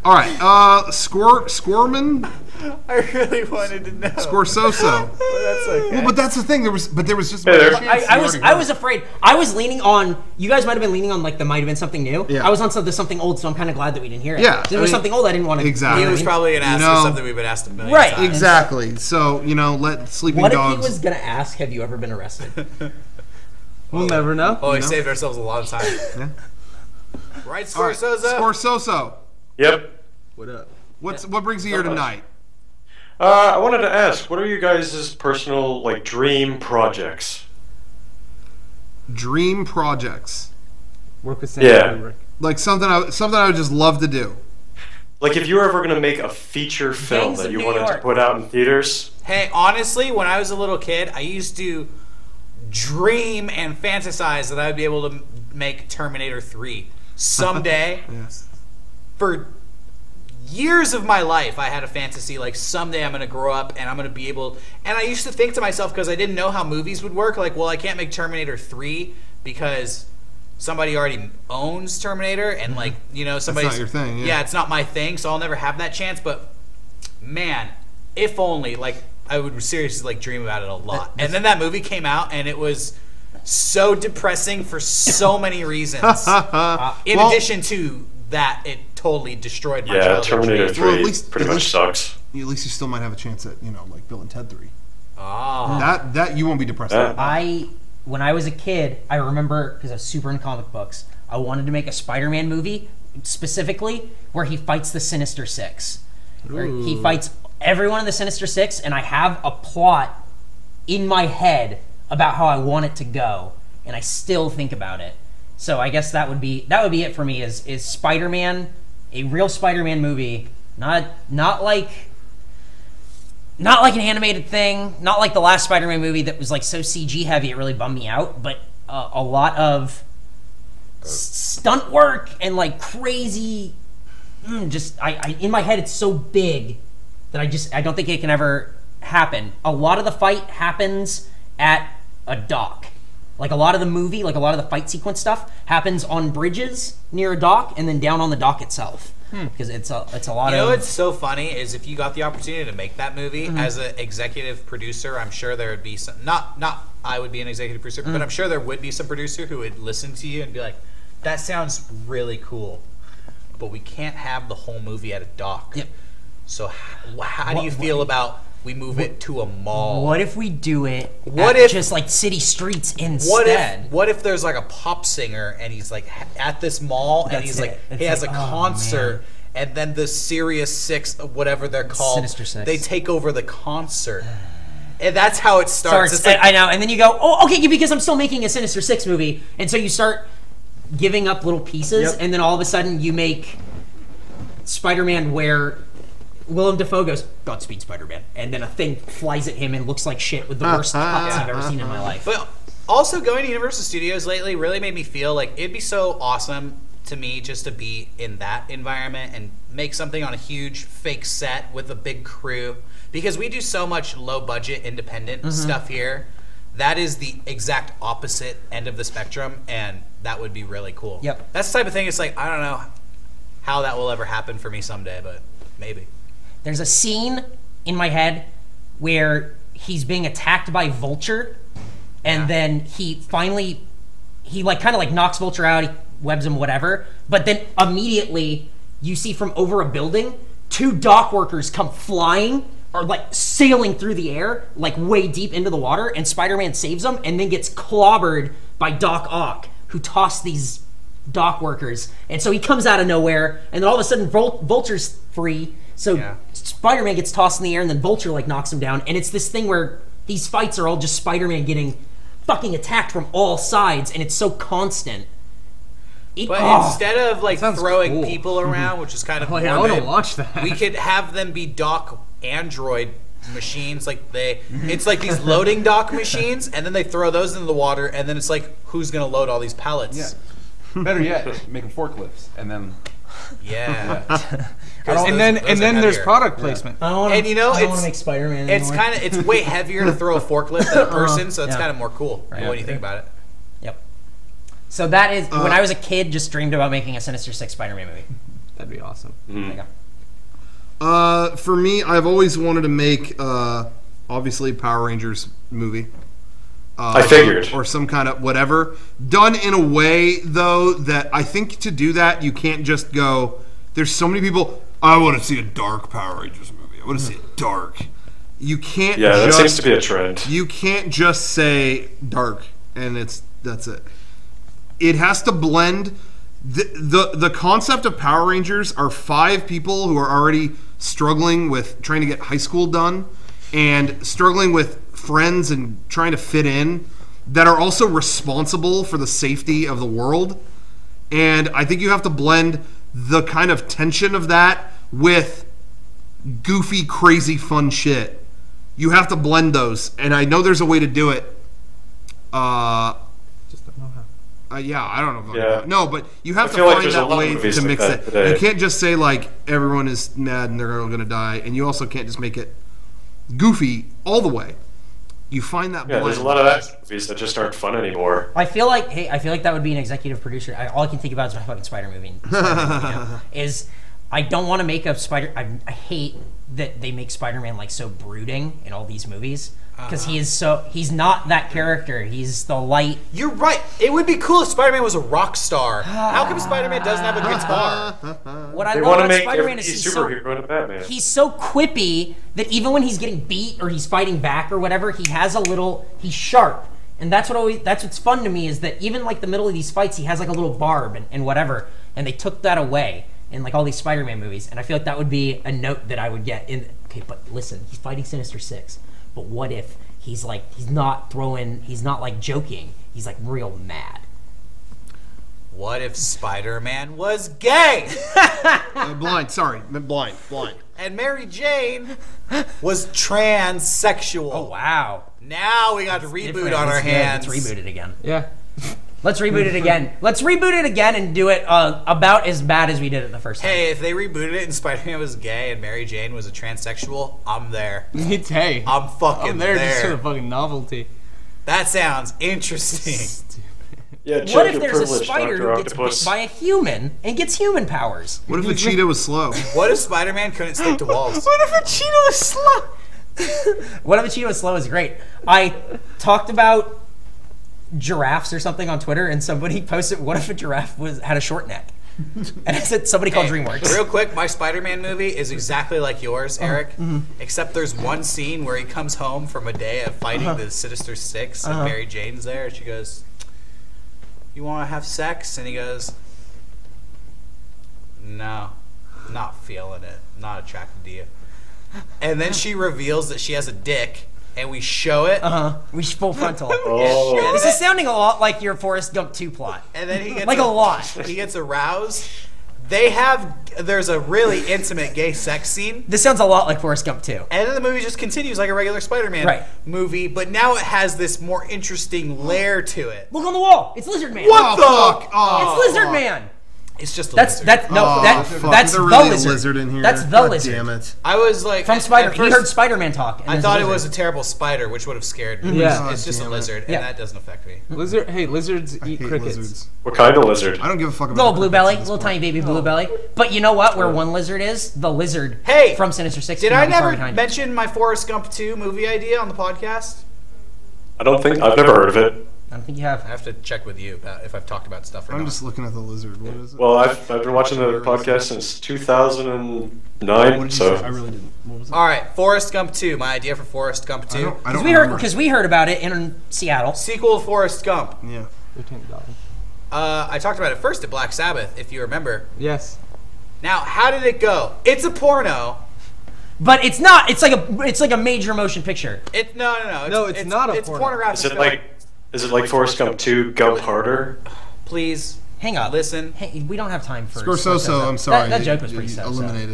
All right. Squirman? I really wanted to know. Scorsoso. Well, that's okay. Well, but that's the thing. There was just. I was afraid. I was leaning on. You guys might have been leaning on like there might have been something new. Yeah. I was on something old, so I'm kind of glad that we didn't hear it. Yeah, If it was something old, I didn't want to. Exactly. He was probably gonna ask for something we've been asked a million times. Exactly. So let sleeping what dogs. What if he was gonna ask, "Have you ever been arrested?" We'll never know. Oh, we saved ourselves a lot of time. Yeah. Right, Scorsoso? Scorsoso. Yep. What up? What brings you here tonight? I wanted to ask, what are you guys' personal dream projects? Dream projects. Work with Sandy Kubrick. Like something I would just love to do. Like if you were ever going to make a feature film Gangs that of you New wanted to York. put out in theaters. Hey, honestly, when I was a little kid, I used to dream and fantasize that I would be able to make Terminator 3 someday. Yes. For years of my life, I had a fantasy like someday I'm going to grow up and I'm going to be able. And I used to think to myself, because I didn't know how movies would work, like, well, I can't make Terminator 3 because somebody already owns Terminator, and somebody's That's not your thing. Yeah, it's not my thing, so I'll never have that chance. But man, if only, I would seriously dream about it a lot. And then that movie came out, and it was so depressing for so many reasons. In addition to that, it totally destroyed my childhood Terminator dreams. 3 Well, at least- pretty much sucks. At least you still might have a chance at like Bill and Ted 3. Ah. That you won't be depressed about. When I was a kid, I remember, because I was super into comic books, I wanted to make a Spider-Man movie, specifically, where he fights the Sinister Six. Where he fights everyone in the Sinister Six, and I have a plot in my head about how I want it to go, and I still think about it. So I guess that would be it for me, is Spider-Man, a real Spider-Man movie, not like an animated thing, not like the last Spider-Man movie that was so CG heavy it really bummed me out, but a lot of stunt work and crazy. In my head it's so big that I don't think it can ever happen. A lot of the fight happens at a dock. A lot of the movie, a lot of the fight sequence stuff happens on bridges near a dock and then down on the dock itself. Because it's a lot of... You know what's so funny is if you got the opportunity to make that movie as an executive producer, I'm sure there would be some... Not I would be an executive producer, but I'm sure there would be some producer who would listen to you and be like, that sounds really cool, but we can't have the whole movie at a dock. Yep. So how do you feel about we move it to a mall? What if we do it just city streets instead? What if there's a pop singer and he's at this mall and he's he has a concert, and then the Serious Six, whatever they're called, Sinister Six, they take over the concert. And that's how it starts. I know, and then you go, oh, okay, because I'm still making a Sinister Six movie, and so you start giving up little pieces, and then all of a sudden you make Spider-Man where Willem Dafoe goes, Godspeed, Spider-Man, and then a thing flies at him and looks like shit with the worst cuts I've ever seen in my life. But also, going to Universal Studios lately really made me feel like it'd be so awesome to me just to be in that environment and make something on a huge fake set with a big crew, because we do so much low-budget independent stuff here. That is the exact opposite end of the spectrum, and that would be really cool. Yep. That's the type of thing, it's I don't know how that will ever happen for me someday, but maybe. There's a scene in my head where he's being attacked by Vulture, and then he finally, kind of knocks Vulture out, he webs him, whatever, but then immediately you see from over a building, 2 dock workers come flying, or sailing through the air, way deep into the water, and Spider-Man saves them, and then gets clobbered by Doc Ock, who tossed these dock workers, and so he comes out of nowhere, and then all of a sudden Vulture's free, so Spider-Man gets tossed in the air, and then Vulture knocks him down, and it's this thing where these fights are all just Spider-Man getting fucking attacked from all sides, and it's so constant. But instead of throwing people around, which is kind of morbid, I want to watch that. We could have them be dock android machines. It's these loading dock machines, and then they throw those into the water, and then it's who's gonna load all these pallets? Yeah. Better yet, make them forklifts, and then and then there's product placement. I don't want to make Spider-Man anymore. It's way heavier to throw a forklift than a person, so it's kind of more cool when you think about it. Yep. So that is when I was a kid, just dreamed about making a Sinister Six Spider-Man movie. That'd be awesome. There you go. For me, I've always wanted to make, obviously, Power Rangers movie. I figured. Or some kind of whatever. Done in a way, though, that I think to do that, you can't just go, there's so many people, I want to see a dark Power Rangers movie. I want to see it dark. You can't that seems to be a trend. You can't just say dark, and that's it. It has to blend. The concept of Power Rangers are 5 people who are already struggling with trying to get high school done and struggling with friends and trying to fit in that are also responsible for the safety of the world. And I think you have to blend the kind of tension of that with goofy, crazy, fun shit. You have to blend those, and I know there's a way to do it. Just don't know how. Yeah, I don't know. Yeah. No, but you have to feel like find there's a that lot of way movies to like mix that it. today. You can't just say, like, everyone is mad and they're all going to die, and you also can't just make it goofy all the way. You find that blend. There's a lot of action movies that just aren't fun anymore. I feel like that would be an executive producer. All I can think about is my fucking Spider movie. Is I don't want to make a Spider. I hate that they make Spider-Man like so brooding in all these movies because he's not that character. He's the light. You're right. It would be cool if Spider-Man was a rock star. How come Spider-Man doesn't have a guitar? What I They love want to about make Spider-Man every is superhero into Batman. he's so quippy that even when he's getting beat or he's fighting back or whatever, he's sharp. And that's what's fun to me is that even like the middle of these fights, he has like a little barb and whatever. And they took that away in like all these Spider-Man movies. And I feel like that would be a note that I would get in. Okay, but listen, he's fighting Sinister Six. But what if he's not like joking. He's like real mad. What if Spider-Man was gay? Blind. And Mary Jane was transsexual. Oh, wow. Now we got a reboot on our hands. Let's reboot it again. Yeah. Let's reboot it again. Let's reboot it again and do it about as bad as we did it the first time. Hey, if they rebooted it and Spider-Man was gay and Mary Jane was a transsexual, I'm there. Hey. I'm fucking there. Just for the fucking novelty. That sounds interesting. Yeah, What check if your there's a privilege, spider Dr. who gets bit Octopus. by a human and gets human powers? What if a cheetah was slow? What if Spider-Man couldn't stick to walls? What if a cheetah was slow? What if a cheetah was slow is great. I talked about giraffes or something on Twitter, and somebody posted, what if a giraffe had a short neck? And I said, somebody called DreamWorks. Real quick, my Spider-Man movie is exactly like yours, Eric, except there's one scene where he comes home from a day of fighting the Sinister Six, and Mary Jane's there, and she goes, "You want to have sex?" And he goes, "No, not feeling it, not attracted to you." And then she reveals that she has a dick, and we show it. We full frontal. Oh. This is sounding a lot like your Forrest Gump 2 plot. And then he gets Like a lot. He gets aroused. There's a really intimate gay sex scene. This sounds a lot like Forrest Gump 2. And then the movie just continues like a regular Spider-Man movie, but now it has this more interesting layer to it. Look on the wall. It's Lizard Man. What the? Fuck. Oh, It's Lizard Man. It's just a That's lizard. that's Is there the really lizard. a lizard in here? That's the God lizard. Damn it. I was like From Spider. at He first, heard Spider-Man talk. And I there's thought a it was lizard. a terrible spider, which would have scared me. Yeah. It's just a God damn it. lizard, Yeah. and that doesn't affect me. Lizards I eat hate crickets. lizards. What kind of lizard? I don't give a fuck about Little the blue crickets belly, at this little point. tiny baby blue belly. But you know what? Where one lizard is, the lizard Hey, from Sinister Six. Did cannot I be far never behind it. mention my Forrest Gump 2 movie idea on the podcast? I don't think I've never heard of it. I don't think you have. I have to check with you about if I've talked about stuff or I'm not. just looking at the lizard. What is it? Well, I've been watching the podcast since 2009, What did you so say? I really didn't. What was it? All right, Forrest Gump 2. My idea for Forrest Gump 2. I don't Because we heard about it in Seattle. Sequel to Forrest Gump. Yeah. Lieutenant Dalton. I talked about it first at Black Sabbath, if you remember. Yes. Now, how did it go? It's a porno. But it's not. It's like a major motion picture. No, it's not a It's porno. pornographic. Is it like Forrest Gump 2, Gump Harder? Please Hang on. listen. Hey, we don't have time for Scorsoso, I'm sorry. That joke was pretty sad. Eliminated.